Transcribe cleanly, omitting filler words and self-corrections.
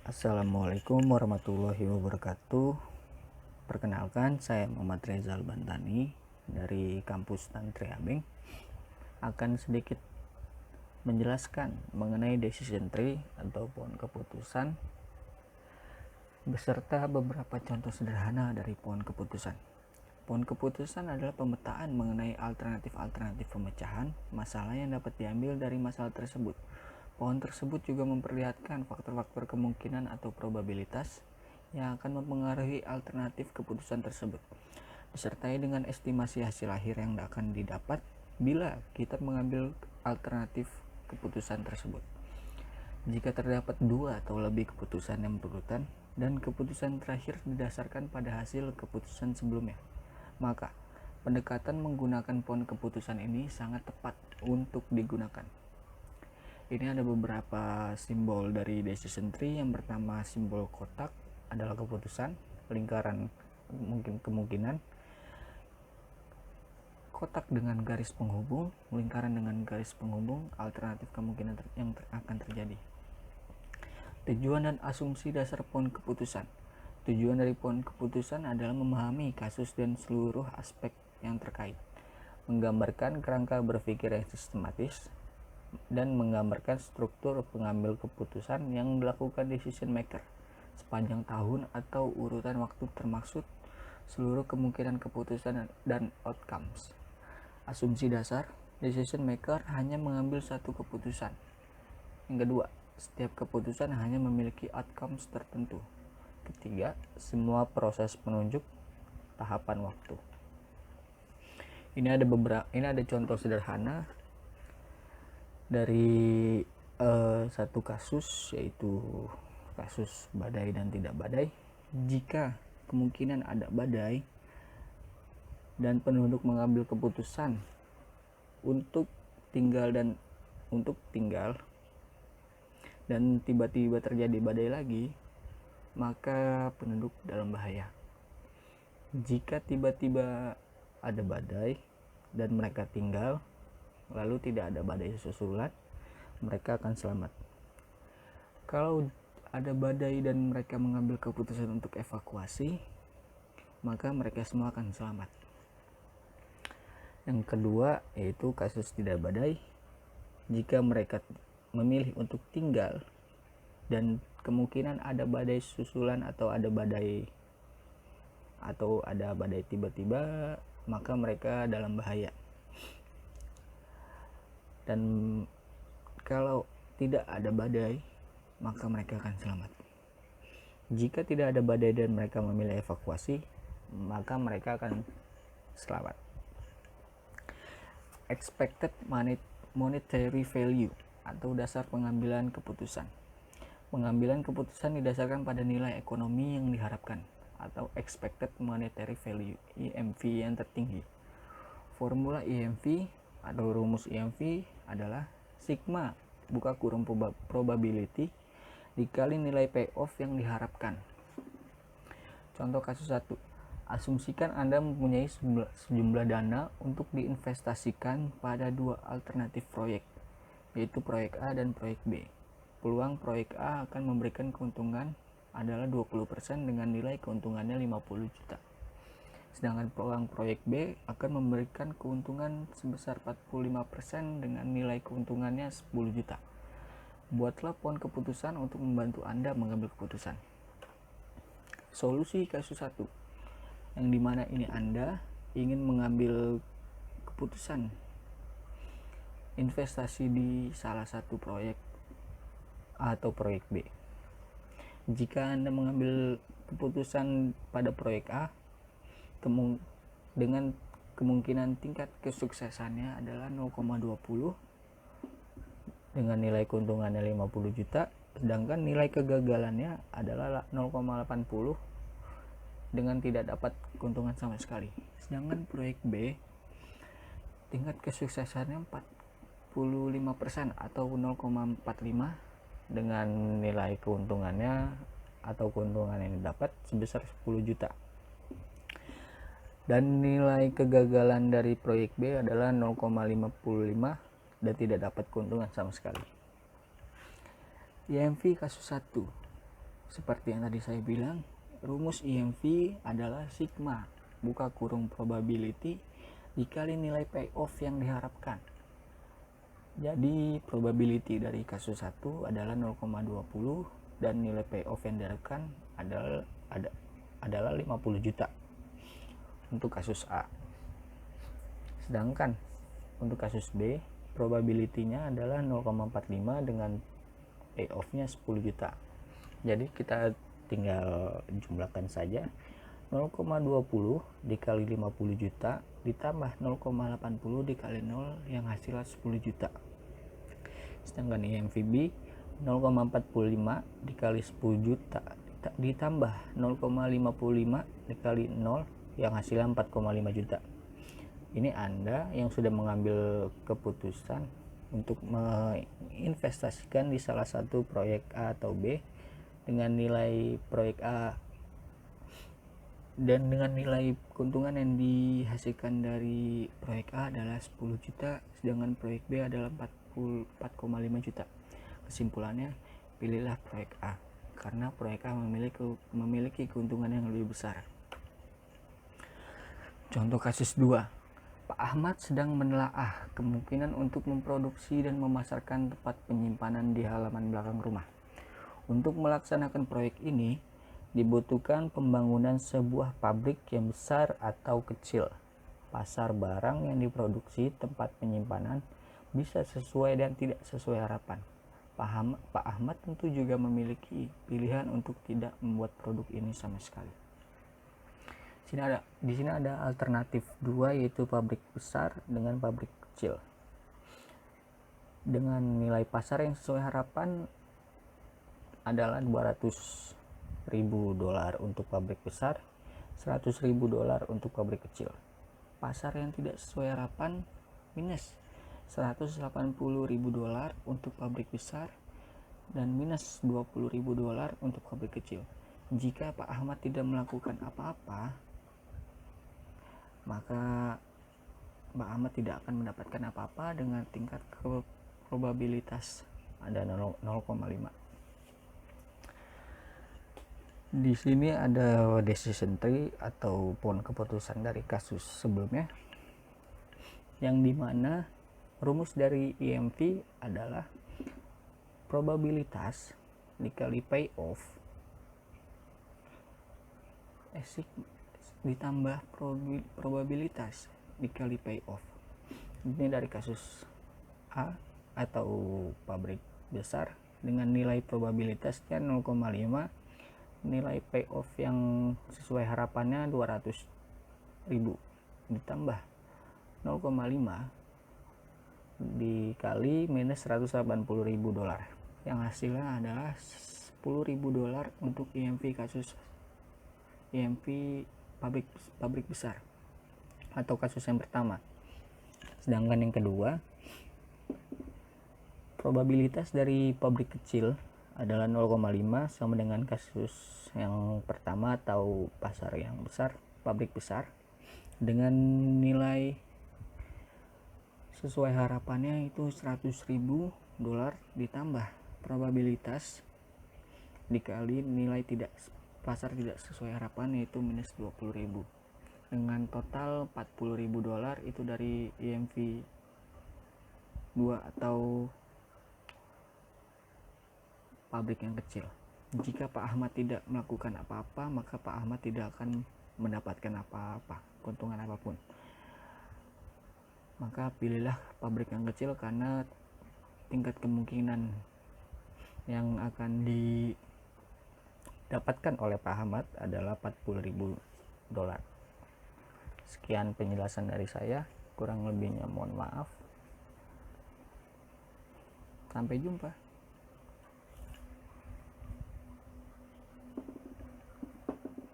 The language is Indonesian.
Assalamualaikum warahmatullahi wabarakatuh. Perkenalkan, saya Muhammad Rezal Bantani dari kampus Tantri Abeng. Akan sedikit menjelaskan mengenai decision tree atau pohon keputusan beserta beberapa contoh sederhana dari pohon keputusan. Pohon keputusan adalah pemetaan mengenai alternatif-alternatif pemecahan masalah yang dapat diambil dari masalah tersebut. Pohon tersebut juga memperlihatkan faktor-faktor kemungkinan atau probabilitas yang akan mempengaruhi alternatif keputusan tersebut, disertai dengan estimasi hasil akhir yang akan didapat bila kita mengambil alternatif keputusan tersebut. Jika terdapat dua atau lebih keputusan yang berurutan dan keputusan terakhir didasarkan pada hasil keputusan sebelumnya, maka pendekatan menggunakan pohon keputusan ini sangat tepat untuk digunakan. Ini ada beberapa simbol dari decision tree. Yang pertama, simbol kotak adalah keputusan, lingkaran mungkin kemungkinan, kotak dengan garis penghubung, lingkaran dengan garis penghubung, alternatif kemungkinan yang akan terjadi. Tujuan dan asumsi dasar pohon keputusan. Tujuan dari pohon keputusan adalah memahami kasus dan seluruh aspek yang terkait, menggambarkan kerangka berpikir yang sistematis, dan menggambarkan struktur pengambil keputusan yang dilakukan decision maker sepanjang tahun atau urutan waktu termaksud seluruh kemungkinan keputusan dan outcomes. Asumsi dasar, decision maker hanya mengambil satu keputusan. Yang kedua, setiap keputusan hanya memiliki outcomes tertentu. Ketiga, semua proses menunjuk tahapan waktu. Ini ada contoh sederhana dari satu kasus, yaitu kasus badai dan tidak badai. Jika kemungkinan ada badai dan penduduk mengambil keputusan untuk tinggal dan tiba-tiba terjadi badai lagi, maka penduduk dalam bahaya. Jika tiba-tiba ada badai dan mereka tinggal, lalu tidak ada badai susulan, mereka akan selamat. Kalau ada badai dan mereka mengambil keputusan untuk evakuasi, maka mereka semua akan selamat. Yang kedua, yaitu kasus tidak badai. Jika mereka memilih untuk tinggal dan kemungkinan ada badai susulan atau ada badai tiba-tiba, maka mereka dalam bahaya. Dan kalau tidak ada badai, maka mereka akan selamat. Jika tidak ada badai dan mereka memilih evakuasi, maka mereka akan selamat. Expected monetary value atau dasar pengambilan keputusan. Pengambilan keputusan didasarkan pada nilai ekonomi yang diharapkan atau expected monetary value (EMV) yang tertinggi. Formula EMV atau rumus EMV adalah sigma buka kurung probability dikali nilai payoff yang diharapkan. Contoh kasus 1. Asumsikan Anda mempunyai sejumlah dana untuk diinvestasikan pada dua alternatif proyek, yaitu proyek A dan proyek B. Peluang proyek A akan memberikan keuntungan adalah 20% dengan nilai keuntungannya 50 juta. Sedangkan peluang proyek B akan memberikan keuntungan sebesar 45% dengan nilai keuntungannya 10 juta. Buatlah pohon keputusan untuk membantu Anda mengambil keputusan. Solusi kasus 1, yang dimana ini Anda ingin mengambil keputusan investasi di salah satu proyek A atau proyek B. Jika Anda mengambil keputusan pada proyek A, dengan kemungkinan tingkat kesuksesannya adalah 0,20 dengan nilai keuntungannya 50 juta, sedangkan nilai kegagalannya adalah 0,80 dengan tidak dapat keuntungan sama sekali. Sedangkan proyek B tingkat kesuksesannya 45% atau 0,45 dengan nilai keuntungannya atau keuntungan yang didapat sebesar 10 juta. Dan nilai kegagalan dari proyek B adalah 0,55 dan tidak dapat keuntungan sama sekali. EMV kasus 1. Seperti yang tadi saya bilang, rumus EMV adalah sigma buka kurung probability dikali nilai payoff yang diharapkan. Jadi probability dari kasus 1 adalah 0,20 dan nilai payoff yang diharapkan adalah 50 juta untuk kasus A. Sedangkan untuk kasus B, probability-nya adalah 0,45 dengan payoff-nya 10 juta. Jadi kita tinggal jumlahkan saja 0,20 dikali 50 juta ditambah 0,80 dikali 0 yang hasilnya 10 juta. Sedangkan EMVB 0,45 dikali 10 juta ditambah 0,55 dikali 0 yang hasilnya 4,5 juta. Ini Anda yang sudah mengambil keputusan untuk menginvestasikan di salah satu proyek A atau B dengan nilai proyek A dan dengan nilai keuntungan yang dihasilkan dari proyek A adalah 10 juta, sedangkan proyek B adalah 4,5 juta. Kesimpulannya, pilihlah proyek A karena proyek A memiliki keuntungan yang lebih besar. Contoh kasus 2. Pak Ahmad sedang menelaah kemungkinan untuk memproduksi dan memasarkan tempat penyimpanan di halaman belakang rumah. Untuk melaksanakan proyek ini, dibutuhkan pembangunan sebuah pabrik yang besar atau kecil. Pasar barang yang diproduksi tempat penyimpanan bisa sesuai dan tidak sesuai harapan. Pak Ahmad tentu juga memiliki pilihan untuk tidak membuat produk ini sama sekali. Di sini ada alternatif 2, yaitu pabrik besar dengan pabrik kecil. Dengan nilai pasar yang sesuai harapan adalah $200.000 untuk pabrik besar, $100.000 untuk pabrik kecil. Pasar yang tidak sesuai harapan minus $180.000 untuk pabrik besar dan minus $20.000 untuk pabrik kecil. Jika Pak Ahmad tidak melakukan apa-apa, maka Pak Ahmad tidak akan mendapatkan apa-apa dengan tingkat probabilitas ada 0,5. Di sini ada decision tree ataupun keputusan dari kasus sebelumnya, yang dimana rumus dari EMV adalah probabilitas dikali payoff ditambah probabilitas dikali payoff. Ini dari kasus A atau pabrik besar dengan nilai probabilitasnya 0,5, nilai payoff yang sesuai harapannya 200.000 ditambah 0,5 dikali minus $180.000 yang hasilnya adalah $10.000 untuk EMV kasus EMV pabrik besar atau kasus yang pertama. Sedangkan yang kedua, probabilitas dari pabrik kecil adalah 0,5 sama dengan kasus yang pertama atau pasar yang besar, pabrik besar, dengan nilai sesuai harapannya itu $100.000 ditambah probabilitas dikali nilai pasar tidak sesuai harapan yaitu minus $20.000, dengan total $40.000 itu dari EMV 2 atau pabrik yang kecil. Jika Pak Ahmad tidak melakukan apa-apa, maka Pak Ahmad tidak akan mendapatkan apa-apa, keuntungan apapun. Maka pilihlah pabrik yang kecil karena tingkat kemungkinan yang akan didapatkan oleh Pak Ahmad adalah $40.000. Sekian penjelasan dari saya, kurang lebihnya mohon maaf. Sampai jumpa.